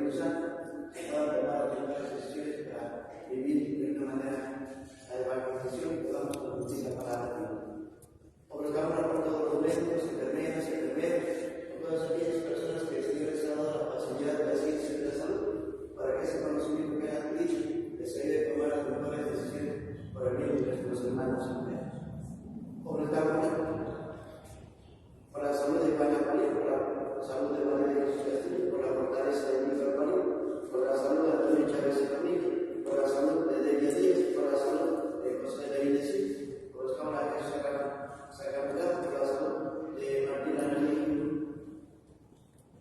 Espíritu Santo, puedan tomar las mejores decisiones para vivir de una manera la evangelización y podamos transmitir la palabra de Dios. Obligamos por todos los médicos, enfermeras y enfermeros, por todas aquellas personas que el Señor les ha dado la facilidad de la ciencia y de la salud, para que ese conocimiento que han adquirido les ayude a tomar las mejores decisiones por el bien de nuestros hermanos enfermos. Obligamos por la salud de Juana María, por la salud de María Jesús Castillo, por la fortaleza de Víctor María, por la salud de Antonio Chávez y familia, por la salud de Delia Díaz, por la salud de José David Sil, por la salud de Jesús Sacramento, por la salud de Martina María,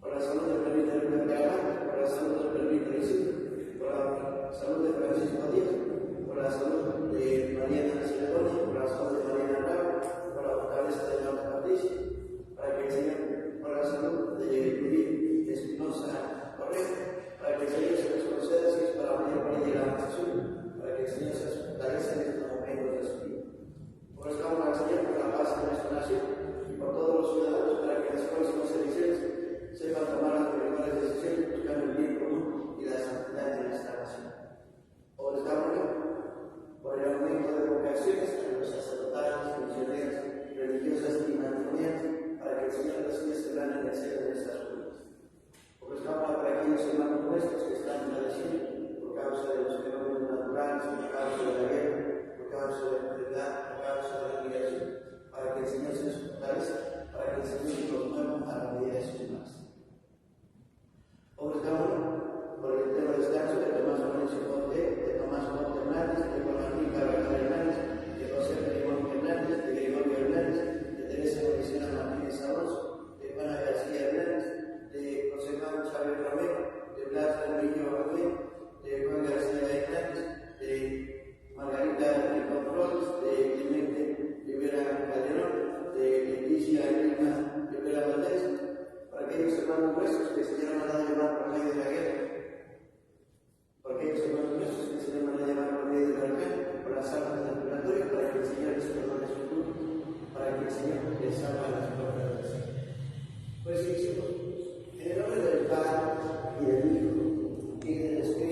por la salud de Permita Rubén Carvalho, por la salud de Permita Isidro, por la salud de Francisco Díaz, por la salud de Mariana Ceredonia, por la salud de Mariana Bravo, por la fortaleza de Marta Patricia, para que el Señor, por la salud de Luis Espinosa Correa, para que el Señor se les conceda si es para la mayor de la nación, para que el Señor se fortalezca en estos momentos de su vida. Buscamos al Señor por la paz de nuestra nación y por todos los ciudadanos, para que las próximas elecciones sepan tomar las mejores decisiones buscando el bien común y la santidad de nuestra nación. Buscamos por el aumento de vocaciones a los sacerdotales, misioneros, religiosas y matrimoniales, para que el Señor las siga celebrando en el cielo de nuestras vidas. Buscamos para aquellos hermanos nuestros que están padeciendo por causa de los fenómenos naturales, por causa de la guerra, por causa de la enfermedad, por causa de la migración, para que el Señor se les fortalezca, para que el Señor los mueva a la medida de sus manos. Buscamos por el tema de descanso de Tomás Lorenzo Conde, de Tomás Monte Hernández, de Juan Martín Carvajal Hernández, de José Limón Hernández, de Gregorio Hernández, de Teresa Mauricio Martínez Alonso, de Juana García Hernández, de José Juan Chávez Romero, de Blas Hermillo Aguilera, de Juan García Hernández, de Margarita Rincón Flores, de Clemente Rivera Calderón, de Leticia Elena Rivera Valdés, para aquellos hermanos nuestros que se llaman a llamar por medio de la guerra, por aquellos hermanos nuestros que se llaman a llamar por medio de la guerra, por las almas del purgatorio, para que el Señor les perdone sus culpas, para que el Señor les salve las puertas del cielo. Pues hicimos en el nombre del Padre y del Hijo y del Espíritu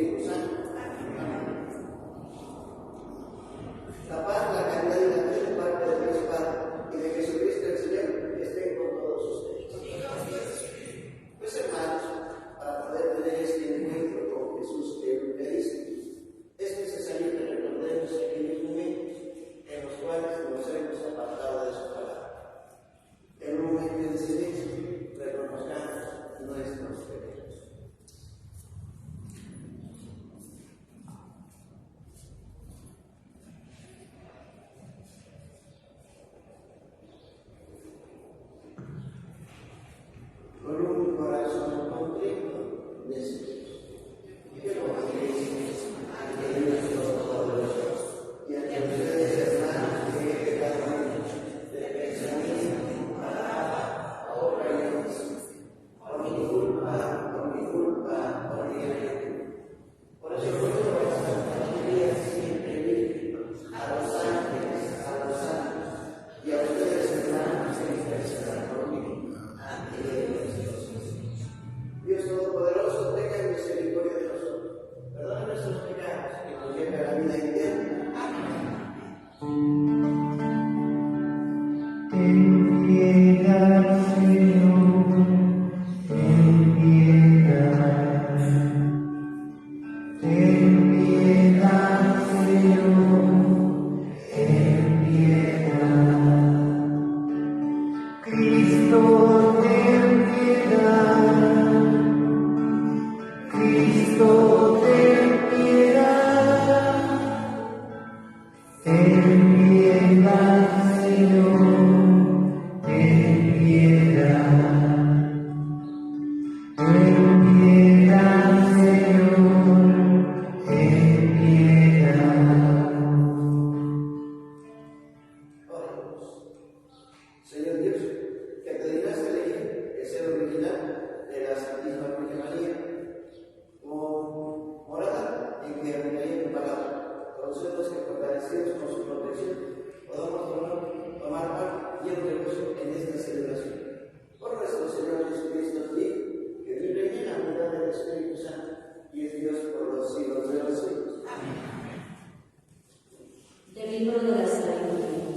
Libro de la sabiduría.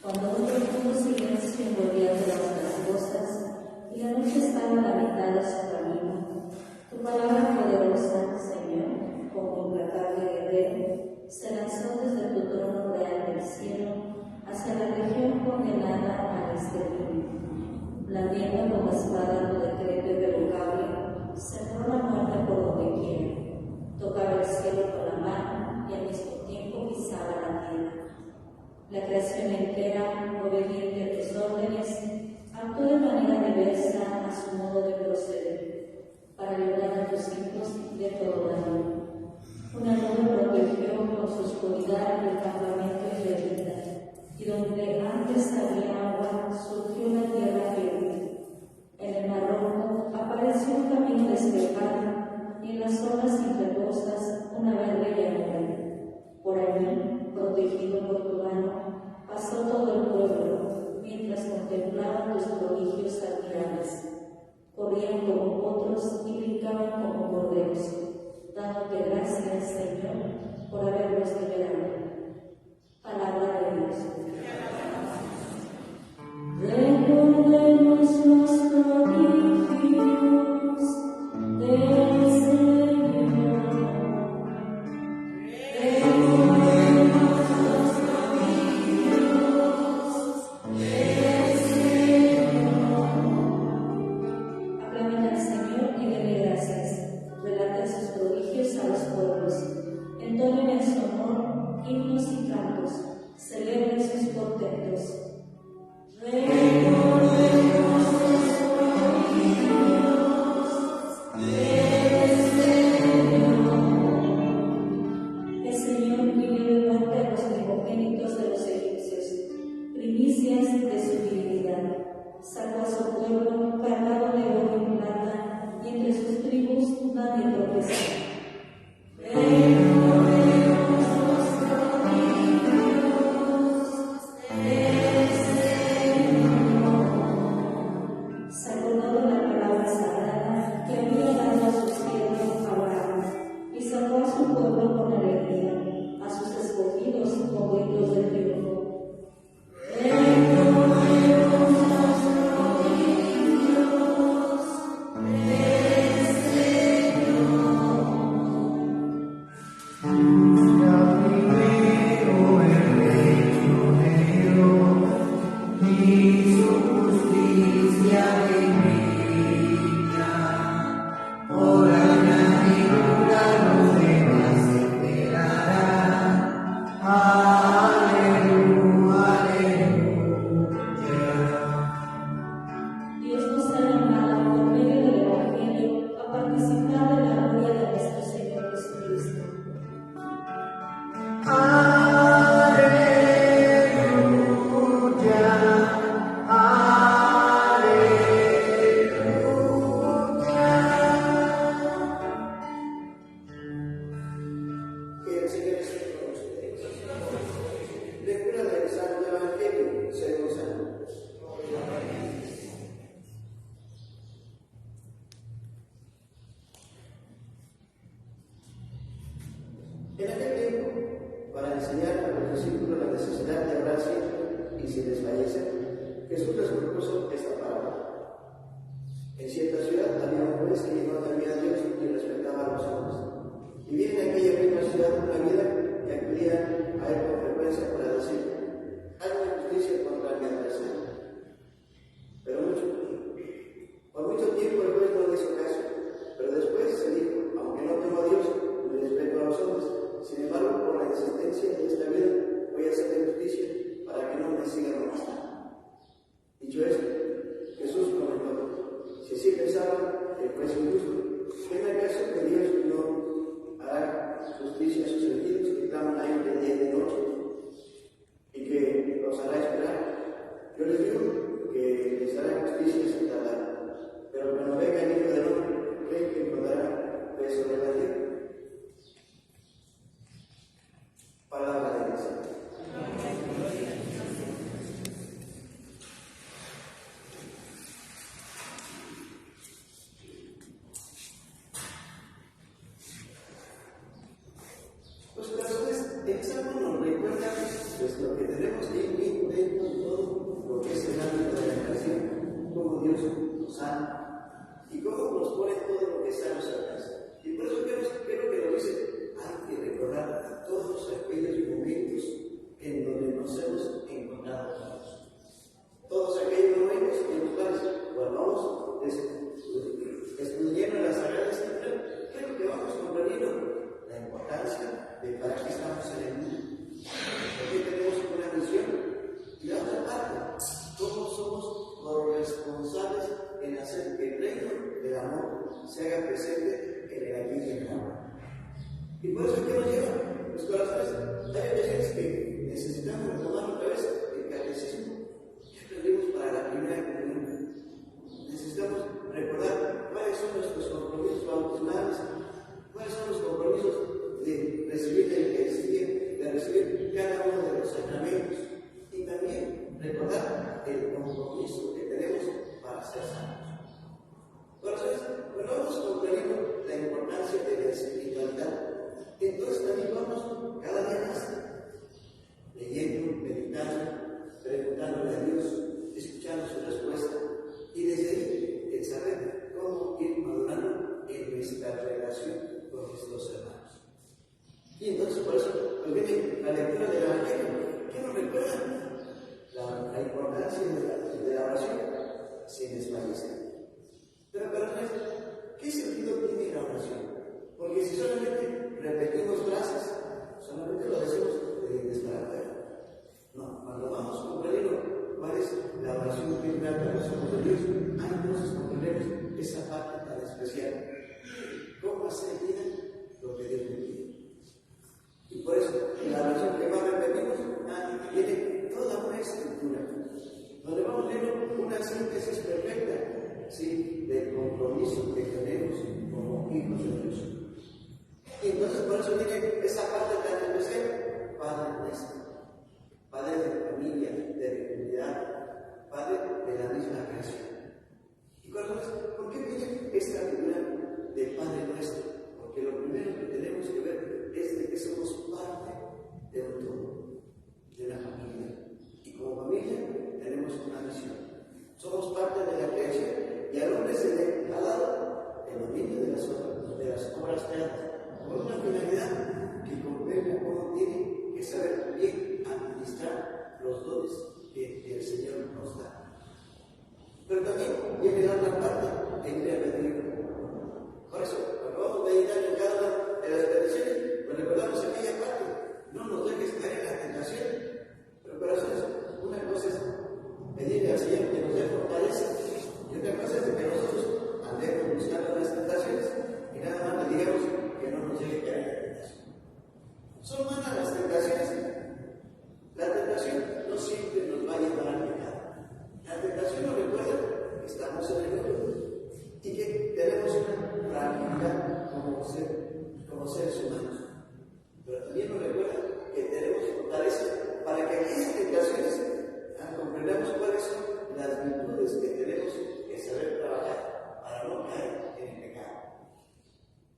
Cuando un profundo silencio envolvía todas las cosas y la noche estaba a la mitad de su camino, tu palabra poderosa, Señor, como implacable guerrero, se lanzó desde tu trono real del cielo hacia la región condenada al exterminio. Blandiendo como espada tu decreto irrevocable, sembró la muerte por donde quiera, tocaba el cielo con la mano y al mismo tiempo pisaba la tierra. La creación entera, obediente a tus órdenes, actuó de manera diversa a su modo de proceder, para librar a tus hijos de todo daño. Una nube protegió con su oscuridad el campamento israelita, y donde antes había agua, surgió la tierra firme. En el Mar Rojo apareció un camino despejado, y en las olas impetuosas una verde llanura. Por allí, protegido por tu mano, pasó todo el pueblo, mientras contemplaban tus prodigios admirables. Corrían como potros y brincaban como corderos, dándote gracias, Señor, por haberlos liberado. Palabra de Dios. Recordemos los prodigios del Señor. Recordemos los prodigios del Señor. Aclamen al Señor y denle gracias. Relaten sus prodigios a los pueblos. Entonen en su honor himnos y cantos. Celebren sus portentos. Recordemos los prodigios del Señor. El Señor vivió de muerte a los primogénitos de los egipcios, primicias de su divinidad. Sacó a su pueblo cargado de oro y plata, y entre sus tribus nadie tropezó. Recordemos los prodigios del Señor. Se acordó de la palabra sagrada que había dado a su siervo Abraham, y sacó a su pueblo con alegría, a sus escogidos con gritos de triunfo. Recordemos los prodigios del Señor. Dios nos ha llamado por medio del Evangelio a participar de la gloria de nuestro Señor Jesucristo. Que el Señor esté con ustedes. Lectura del Santo Evangelio según San Lucas. En aquel tiempo, para enseñar a los discípulos la necesidad de orar siempre y sin desfallecer, Jesús les propuso esta parábola. En cierta ciudad había un juez que no temía a Dios y respetaba a los hombres. Vivía en aquella misma ciudad una vida que acudía a él con frecuencia para decir: hay una justicia contra mi adversario. Pero por mucho tiempo el juez no le hizo caso, pero después se dijo: aunque no temo a Dios ni respeto a los hombres, sin embargo, por la existencia de esta vida voy a hacer justicia para que no me sigan molestando. Dicho esto, Jesús comentó: si así pensaban, el juez injusto se haga presente en el aquí y en el ahora. Y por eso, ¿qué nos lleva? Los corazones, hay ocasiones que necesitamos retomar otra vez el catecismo que aprendimos para la primera comunión. Necesitamos recordar cuáles son nuestros compromisos bautismales, cuáles son los compromisos de recibir la Eucaristía, de recibir cada uno de los sacramentos, y también recordar el compromiso que tenemos para ser santos. Entonces, cuando vamos comprendiendo la importancia de la espiritualidad, entonces también vamos cada día más leyendo, meditando, preguntándole a Dios, escuchando su respuesta, y desde ahí el saber cómo ir madurando en nuestra relación con nuestros hermanos. Y entonces por eso nos viene la lectura del Evangelio. ¿Qué nos recuerda? La importancia de la oración sin desfallecer. Pero ¿qué sentido tiene la oración? Porque si solamente repetimos frases, solamente lo decimos de disparar. No, cuando vamos comprendiendo cuál es la oración que trata los ojos de Dios, entonces comprendemos esa parte tan especial. ¿Cómo hacer vida lo que Dios me pide? Y por eso, en la oración que más repetimos, tiene toda una estructura, donde vamos viendo una síntesis perfecta, ¿sí?, del compromiso que tenemos como hijos de Dios. Y entonces por eso viene esa parte tan especial: Padre nuestro, Padre de familia, de comunidad, Padre de la misma creación. ¿Y por qué viene esta figura de Padre nuestro? Porque lo primero que tenemos que ver es de que somos parte de un todo, de la familia. Y como familia tenemos una misión. Somos parte de la creación, y al hombre se le ha dado el dominio de las obras creadas, por una finalidad que comprenda cómo tiene que saber bien administrar los dones que el Señor nos da. Pero también viene la otra parte, el libre albedrío. Por eso, cuando vamos meditando en cada una de las peticiones, pues recordamos aquella parte: no nos dejes caer en la tentación. Pero para eso, una cosa es pedirle al Señor que nos dé fortaleza, y otra cosa es que nosotros andemos buscando las tentaciones y nada más le digamos que no nos deje caer en la tentación. Son malas las tentaciones. La tentación no siempre nos va a llevar al pecado. La tentación nos recuerda que estamos en el mundo y que tenemos una fragilidad como seres humanos. Pero también nos recuerda que tenemos fortaleza para que aquellas tentaciones comprendamos cuáles son las virtudes que tenemos que saber trabajar para no caer en el pecado.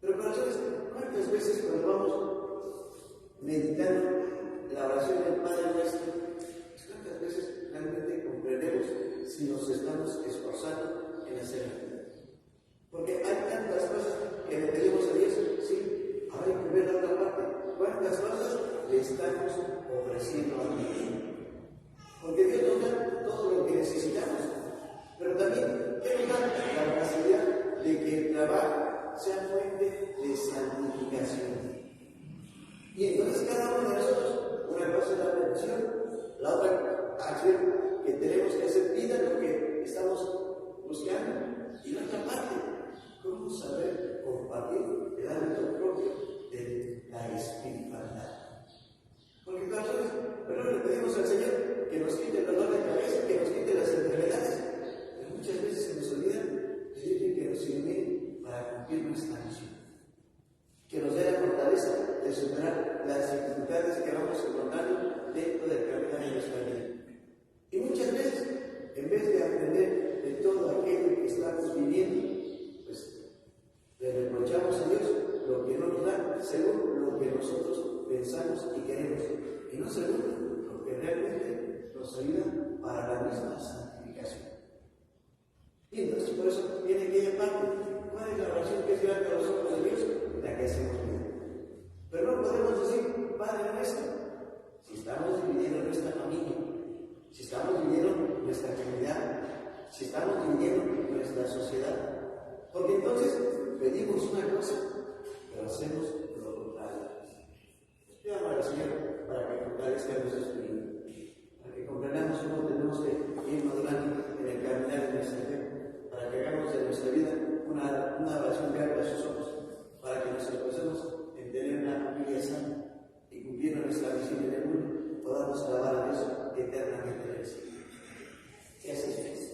Pero corazones, ¿cuántas veces cuando vamos meditando la oración del Padre Nuestro, cuántas veces realmente comprendemos si nos estamos esforzando en hacerlo? Porque hay tantas cosas que le pedimos a Dios, sí, ahora hay que ver la otra parte. ¿Cuántas cosas le estamos ofreciendo a Dios? Porque Dios nos da todo lo que necesitamos, pero también ¿qué nos da? La capacidad de que el trabajo sea fuente de santificación. Y entonces cada uno de nosotros, una cosa es la petición, la otra acción que tenemos que hacer vida lo que estamos buscando, y la otra parte, cómo saber compartir el ámbito propio de la espiritualidad. Porque pero le pedimos al Señor que nos quite el dolor de cabeza, que nos quite las enfermedades, pero muchas veces se nos olvida pedirle que nos ilumine para cumplir nuestra misión, que nos dé la fortaleza de superar las dificultades que vamos encontrando dentro del camino de nuestra vida. Y muchas veces, en vez de aprender de todo aquello que estamos viviendo, pues le reprochamos a Dios lo que no nos da según lo que nosotros pensamos y queremos, y no según lo que realmente nos ayuda para la misma santificación. Y entonces por eso viene aquella parte: ¿cuál es la oración que es grande a los ojos de Dios? La que hacemos bien. Pero no podemos decir Padre Nuestro si estamos dividiendo nuestra familia, si estamos dividiendo nuestra comunidad, si estamos dividiendo nuestra sociedad. Porque entonces pedimos una cosa, pero hacemos lo contrario. Pidamos al Señor para que fortalezca nuestro espíritu, para que comprendamos cómo tenemos que ir madurando en corazón que abra sus ojos, para que nos esforcemos en tener una familia sana y cumpliendo nuestra misión en el mundo, podamos alabar a Dios eternamente en el cielo. Que así es.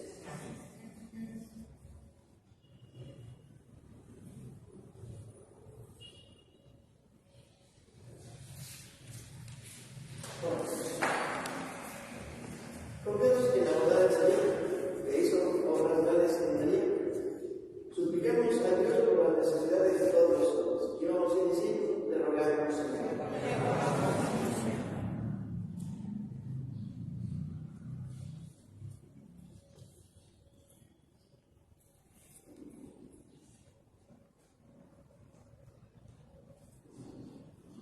Confiados en la bondad del Señor, que hizo obras grandes en María, supliquemos a Dios por las necesidades de todos los hombres. Y vamos a ir diciendo, le rogamos, Señor.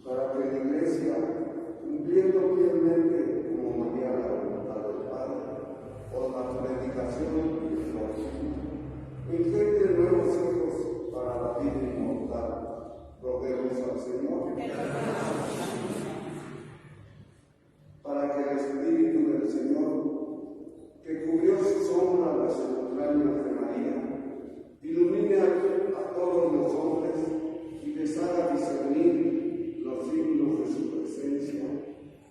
Para que la Iglesia, cumpliendo fielmente como María la voluntad del Padre, por la predicación y la oración, engendre nuevos hijos para la vida inmortal. Roguemos al Señor. Para que el Espíritu del Señor, que cubrió su sombra las entrañas de María, ilumine a todos los hombres y les haga discernir los signos de su presencia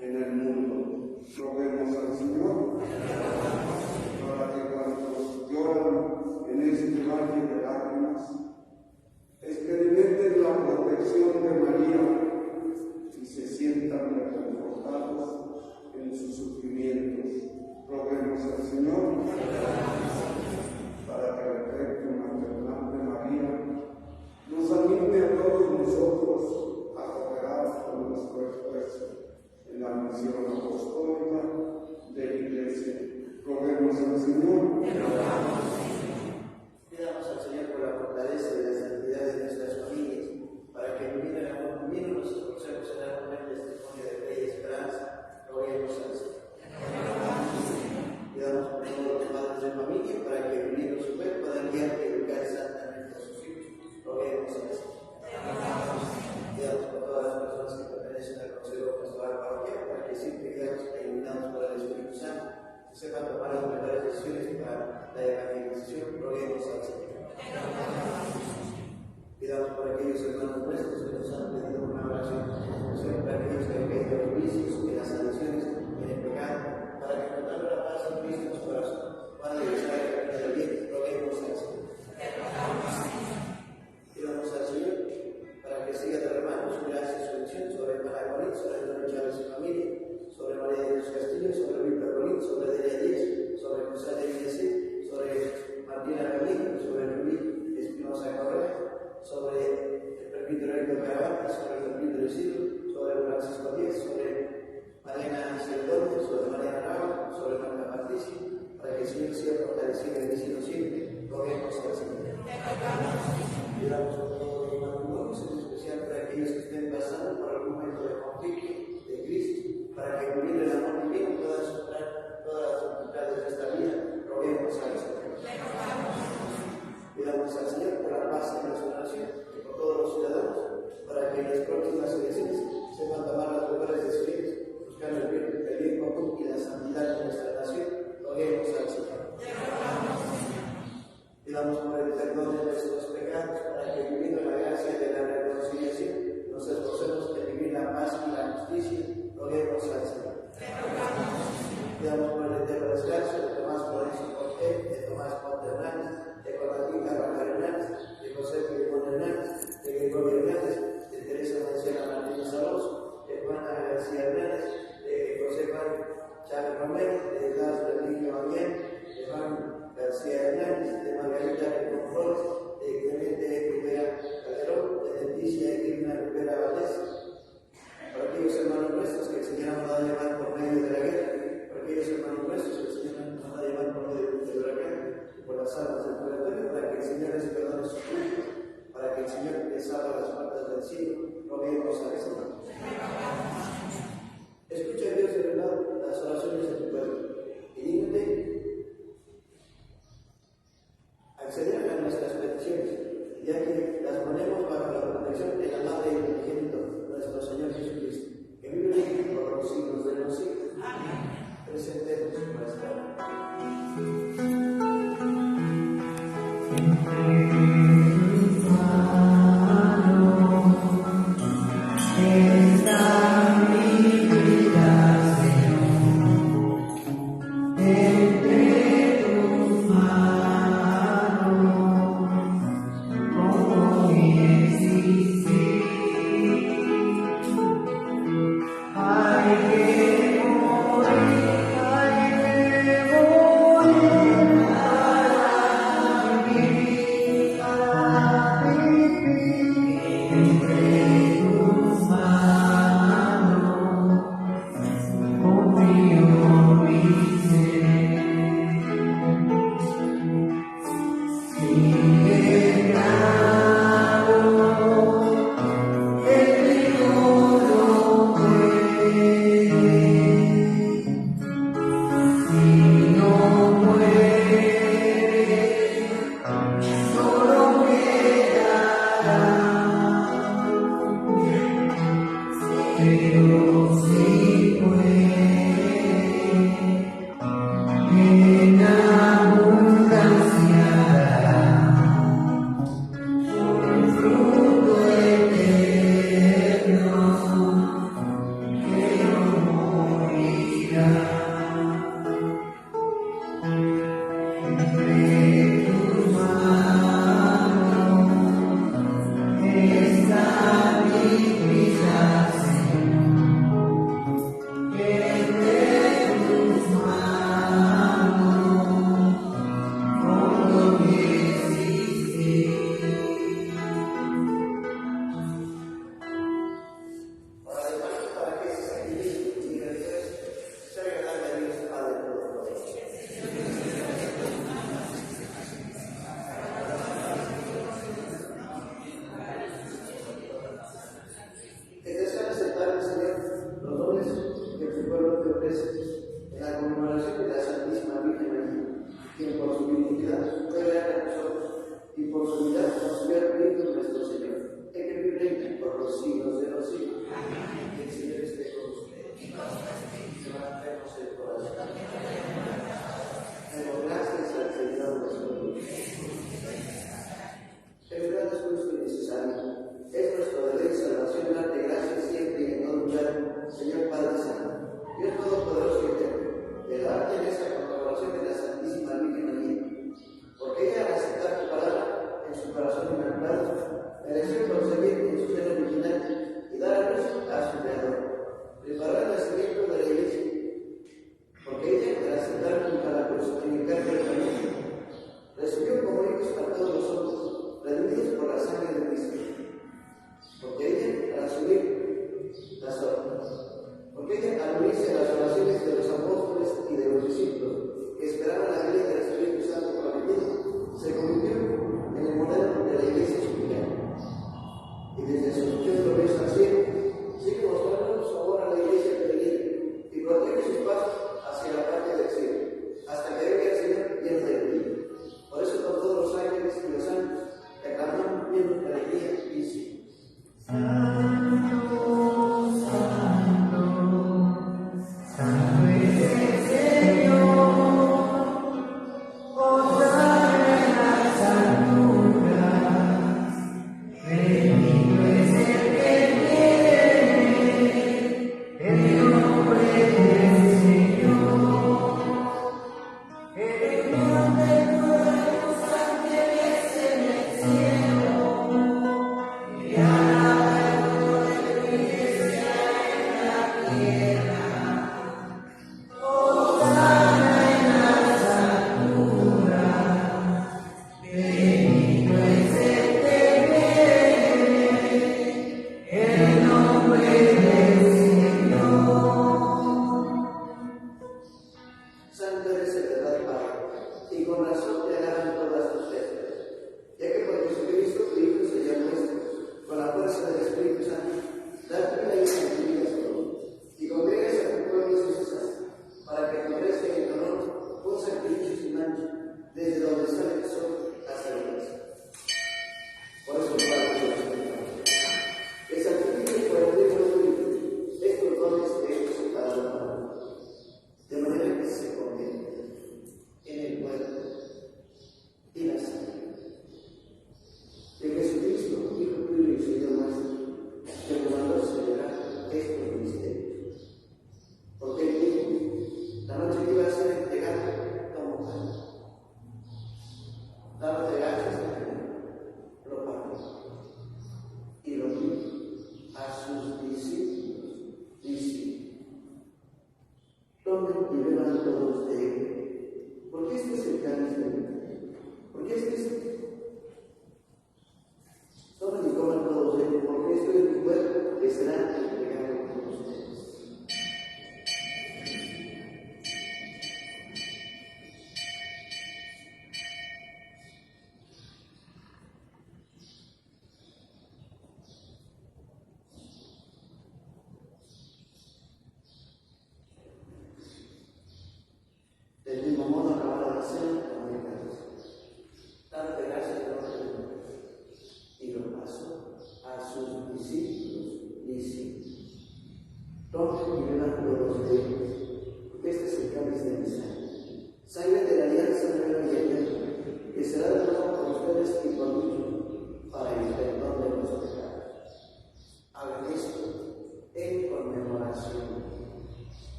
en el mundo. Roguemos al Señor para que cuantos lloran en este valle de lágrimas experimenten la protección de María y se sientan reconfortados en sus sufrimientos. Roguemos al Señor para que el efecto maternal de María nos anime a todos nosotros a cooperar con nuestro esfuerzo en la misión apostólica de la Iglesia. Roguemos al Señor. Pidamos al Señor por la fortaleza y la santidad de nuestras familias, para que ilumine el amor divino nos esforcemos en dar un buen testimonio de fe y esperanza. Roguemos al Señor. Pidamos por todos los padres de familia, para que uniendo su fe puedan guiar y educar santamente a sus hijos. Roguemos al Señor. Pidamos por todas las personas que pertenecen al Consejo Pastoral Parroquial, para que siempre guiados e iluminados por el Espíritu Santo, se sepan tomar las mejores decisiones para la evangelización. Roguemos al Señor. Pidamos por aquellos hermanos nuestros que nos han pedido una oración, para aquellos que han caído en los vicios, en las adicciones, en el pecado, para que encontrando la paz en Cristo en su corazón puedan regresar al camino del bien. Roguemos al Señor. Pidamos al Señor para que siga derramando su gracia y su unción sobre Maragoní, sobre Antonio Chávez y familia, sobre María de los Castillos, sobre Víctor Colín, sobre Delia Díez, sobre José de Villasí, sobre Martina Camilo, sobre Luis Espinosa Correa, sobre el presbítero Héctor Carabata, sobre el presbítero Isidro, sobre Francisco Díez, sobre Mariana Celedón, sobre Mariana Navarro, sobre Marta Patricia, para que el Señor sea fortalecido y bendecido siempre. Roguemos al Señor. Pidamos por todos los matrimonios, en especial para aquellos que estén pasando por algún momento de conflicto, de crisis, para que uniendo el amor divino puedan superar todas las dificultades de esta vida. Roguemos al Señor. Pidamos al Señor por la paz en nuestra nación y por todos los ciudadanos, para que en las próximas elecciones sepan tomar las mejores decisiones, buscando el bien común y la santidad de nuestra nación. Roguemos al Señor. Pidamos por el perdón de nuestros pecados, para que viviendo la gracia de la reconciliación nos esforcemos en vivir la paz y la justicia. Roguemos al Señor. Pidamos por el eterno descanso de Tomás Lorenzo Cortés, de Tomás Ponte Hernández, de Conatica Rafael Hernández, de José Pirimón Hernández, de Gregorio Hernández, de Teresa Marcela Martínez Alonso, de Juana García Hernández, de José Juan Chávez Romero, de Blas Berlín Baguén, de Juan García Hernández, de Margarita Rincón Flores, de Clemente Rivera Calderón, de Leticia Irma Rivera Valdés, por aquellos hermanos nuestros que el Señor nos ha llevado por medio de la guerra, por aquellos hermanos nuestros que el Señor nos ha llevado por medio de la guerra, por las almas del purgatorio, para que el Señor les perdone sus culpas, para que el Señor les abra las puertas del cielo. Roguemos al Señor. Escucha, Dios de verdad, las oraciones de tu pueblo y dígnate acceder a nuestras peticiones, ya que las ponemos bajo la protección del amado y unigénito nuestro Señor Jesucristo, que vive en ti por los siglos de los siglos. Presentemos nuestra oración.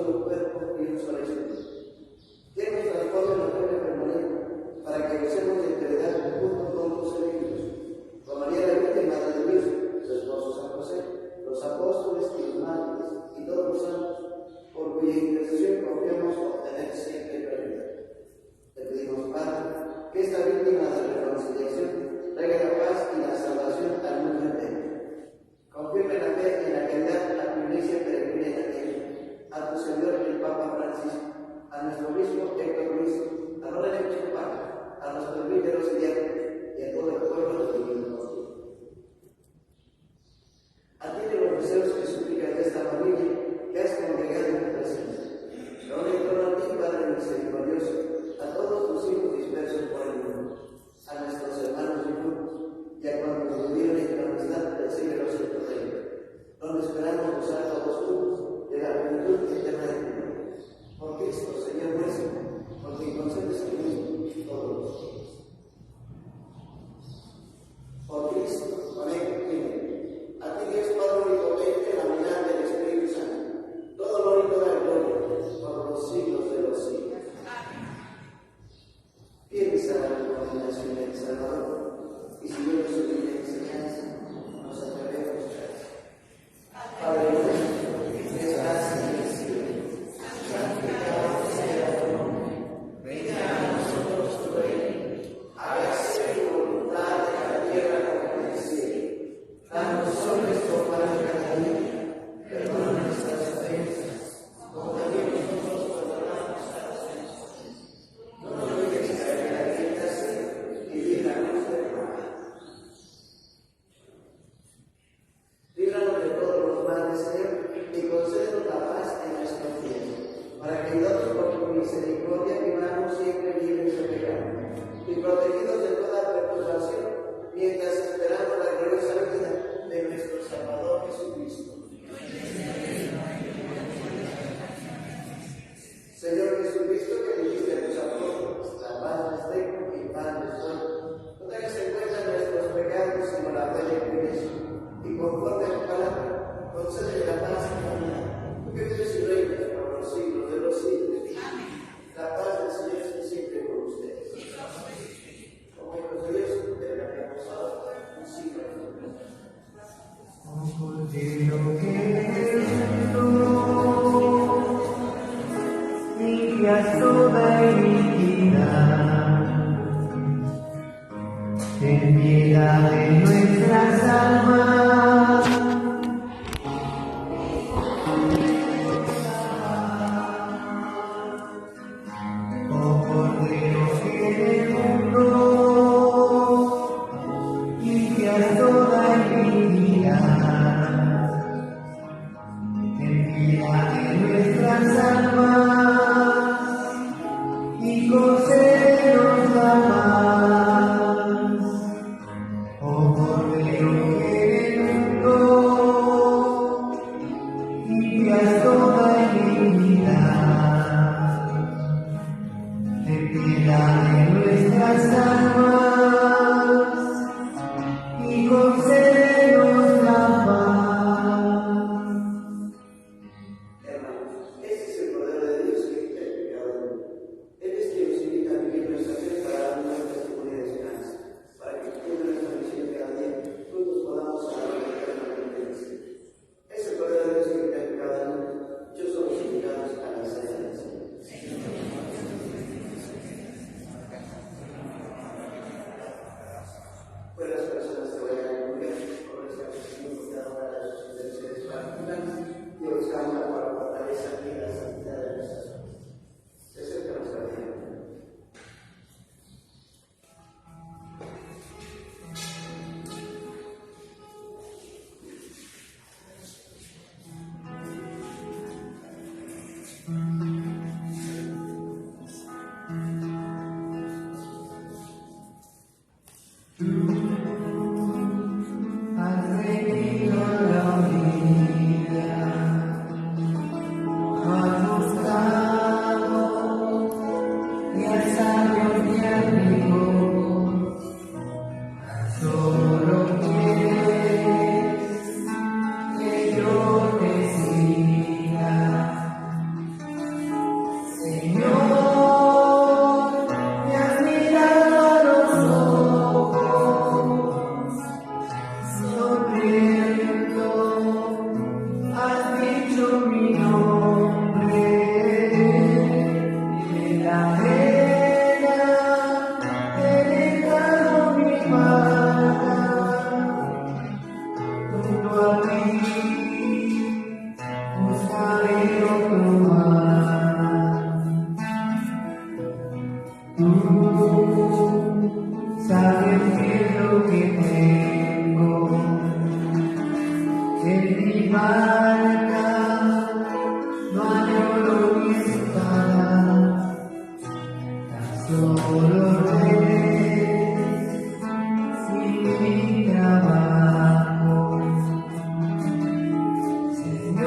solo cuerpo y un solo espíritu. Que nos transforme en la propia permanente, para que gocemos de eternidad junto con tus elegidos, con María la Virgen, Madre de Dios, su esposo San José, los apóstoles y los mártires, y todos los santos, por cuya intercesión confiamos obtener siempre claridad. Te pedimos, Padre, que esta víctima de la reconciliación traiga la paz y la salvación al mundo entero. Confirme la fe y la caridad a tu iglesia peregrina en la tierra, a tu Señor el Papa Francisco, a nuestro obispo Héctor Luis, a los religiosos Papa, a los presbíteros y diáconos, y a todo el pueblo de Dios. Atiende los deseos que suplican de esta familia que has congregado en tu presencia. Reúne en torno a ti, Padre misericordioso, a todos tus hijos dispersos por el mundo, a nuestros hermanos difuntos y a cuantos murieron en tu amistad, recíbelos en tu reino, donde esperamos gozar todos juntos de la plenitud eterna de tu gloria. Por Cristo, Señor nuestro, por quien concedes el mismo todos los días. Por Cristo, con él y en él. A ti Dios Padre omnipotente, la unidad del Espíritu Santo, todo honor y toda gloria, por los siglos de los siglos. Fieles a la recomendación del Salvador, y siguiendo su vida enseñanza, nos atrevemos a Padre nuestro, que estás en el cielo, santificado sea tu nombre, venga a nosotros tu reino, hágase tu voluntad en la tierra como en el cielo. Danos hoy nuestro pan de cada día, perdona nuestras ofensas, como también nosotros perdonamos a los ofensores. No nos dejes caer en la tentación y líbranos del mal. Líbranos de todos los males, Señor, y concédenos la paz en nuestros días, para que, ayudados por tu misericordia, vivamos siempre libres de pecado y protegidos de toda perturbación, mientras esperamos la gloriosa vida de nuestro Salvador Jesucristo. Señor Jesucristo, que dijiste a tus apóstoles, la paz les dejo y paz les doy. No tengas en cuenta nuestros pecados, sino la fe de tu iglesia. Y conforme a tu palabra, concede la paz y la unidad. Tú que vives y reinas por los siglos de los siglos. Amén. La paz del Señor esté siempre con ustedes. Como hijos de Dios, declaramos ahora un siglo de Dios. Cordero que limpias toda iniquidad, ten piedad de nuestras almas. Oh Cordero que del mundo limpias toda iniquidad, en mi barca no hay oro ni espada, tan solo redes y mi trabajo.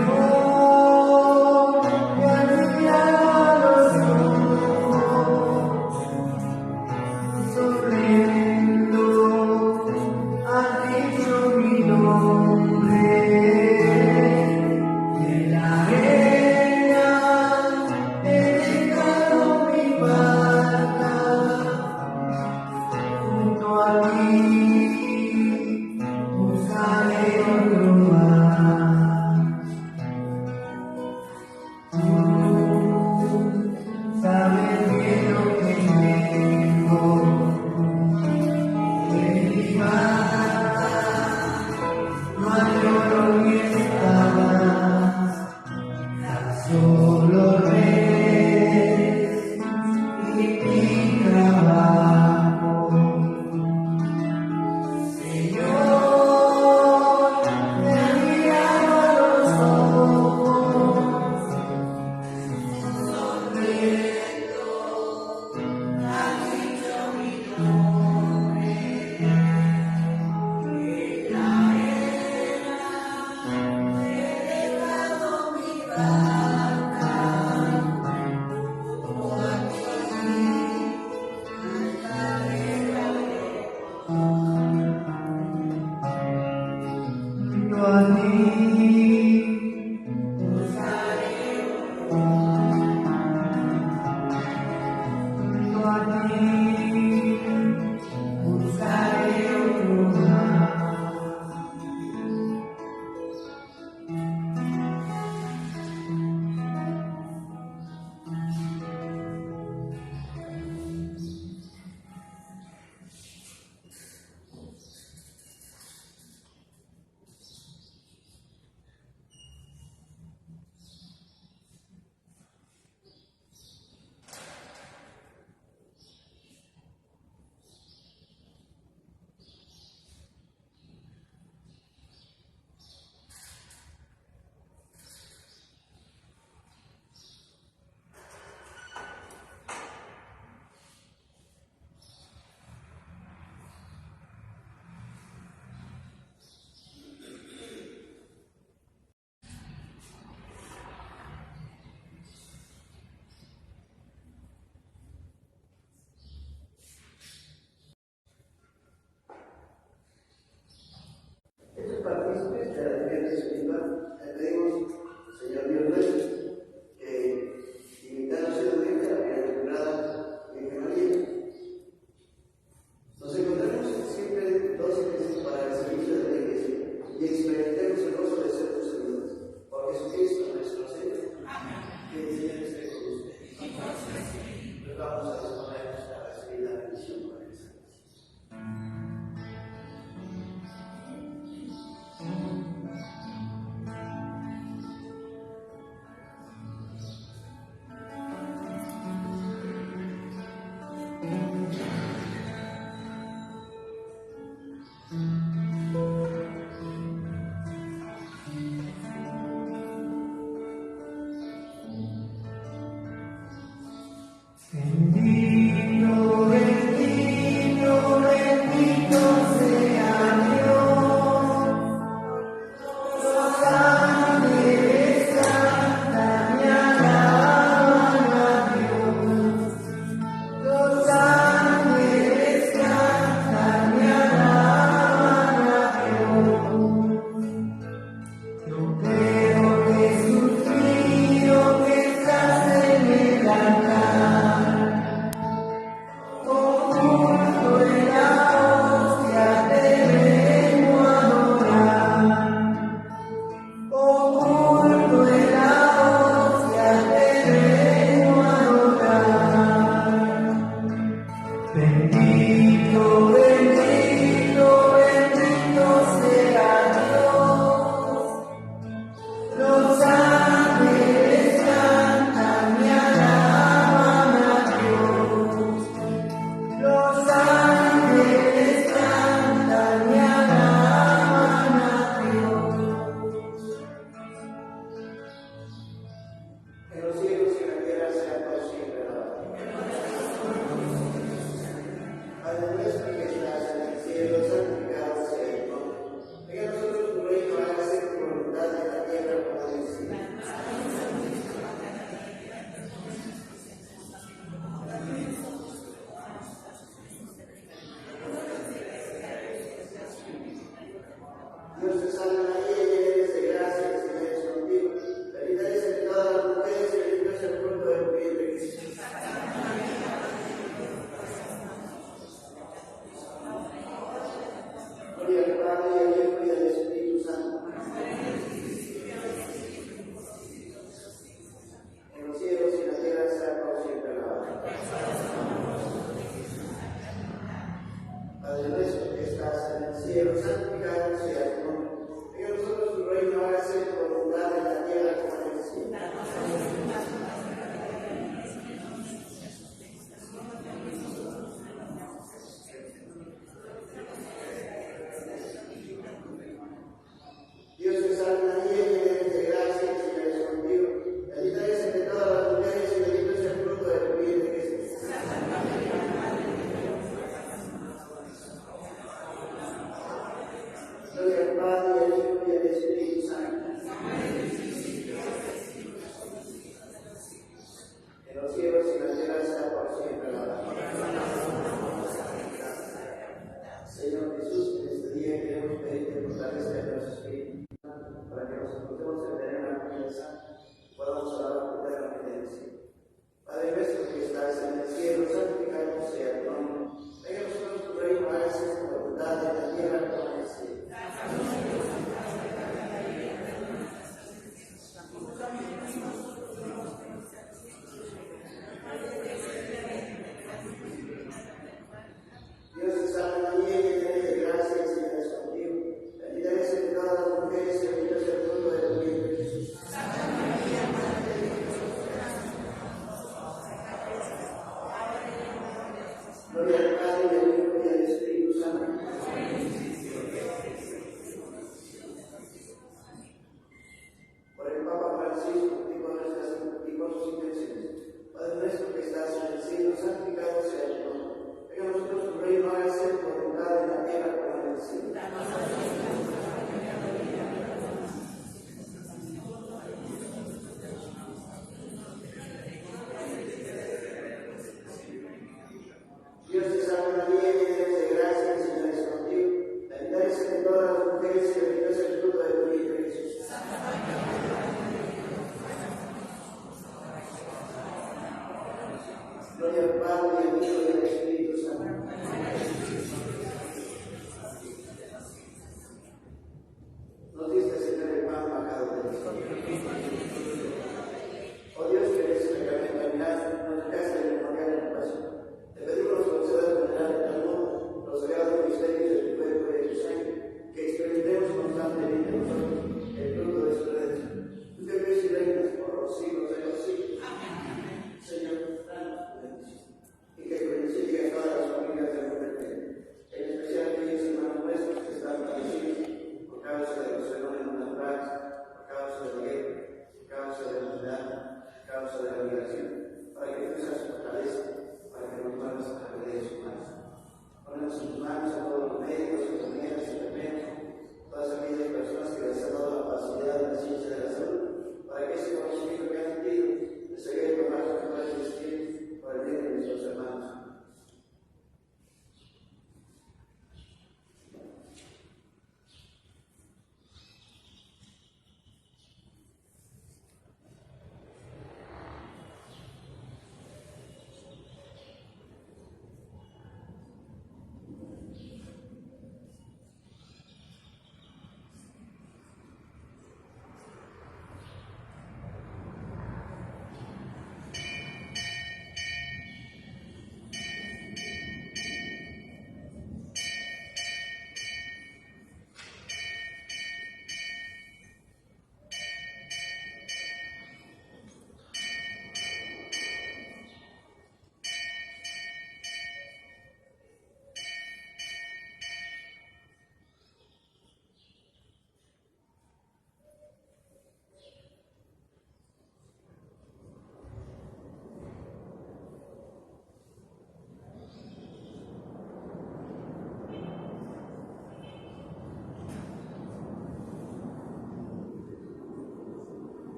Señor, me has mirado los ojos, sonriendo has dicho mi nombre, estás en el cielo, santificado sea tu nombre. Venga a nosotros tu reino, hágase tu voluntad en la tierra como en el cielo. Dios te salve María, llena eres de gracia, el Señor es contigo. Bendita eres entre todas las mujeres y bendito es el fruto de tu vientre, Jesús. Gloria al Padre, y al Hijo, y al Espíritu Santo. Por el Papa Francisco y por sus intenciones. Padre nuestro que estás en el cielo, santificado sea tu nombre. Venga a nosotros tu reino, hágase tu voluntad en la tierra como en el cielo. Dios te salve María, llena eres de gracia, el Señor es contigo. Bendita eres entre todas las mujeres y bendito es el fruto de tu vientre, Jesús. Gloria al Padre, y al Hijo, y al Espíritu Santo. Nos diste, Señor, el pan bajado del cielo. Oh Dios, que eres el camino caminado, no dejaste de memoriar en la pasión. Te pedimos nos concedas venerar en el mundo los sagrados misterios de tu cuerpo y de tu sangre, que experimentemos constantemente nosotros el fruto de su redención. Tú que vives y reinas por los siglos de los siglos. Señor, danos tu bendición. Y que bendiga a todas las familias del mundo entero, en especial a aquellos hermanos nuestros que están fallecidos por causa de los fenómenos naturales, por causa de la guerra, por causa de la enfermedad, por causa de la migración, para que tú seas su fortaleza, para que nos vuelvas a la vida de su mano. Ponemos en tus manos a todos los médicos, enfermeras y enfermeros, todas aquellas personas que les han dado la facilidad de la ciencia de la salud, para que ese conocimiento que han adquirido les ayude a tomar los mejores destinos por el bien de nuestros hermanos.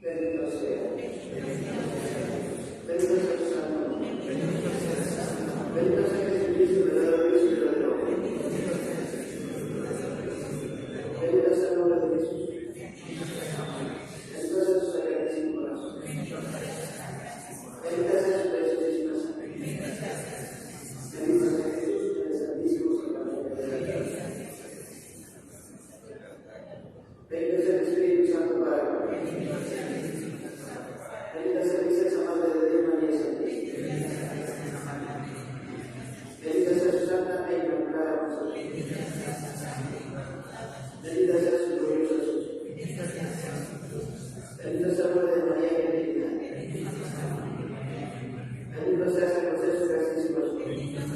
Bendito sea. Bendito sea tu santo nombre. Bendito sea Jesucristo, verdadero Dios y verdadero hombre. Bendito sea el nombre de Jesús. Bendito sea su sacratísimo corazón. Bendita sea su preciosísima sangre. Bendito sea Jesús, el santísimo sacramento de la iglesia. Bendito sea el Espíritu Santo para bendita sea mi sexta Madre de Dios, María Santísima. Bendita sea su santa e inmaculada concepción. Bendita sea su gloriosa Asunción. Bendito sea el nombre de María en Trinidad. Bendito sea San José, su castísimo esposo.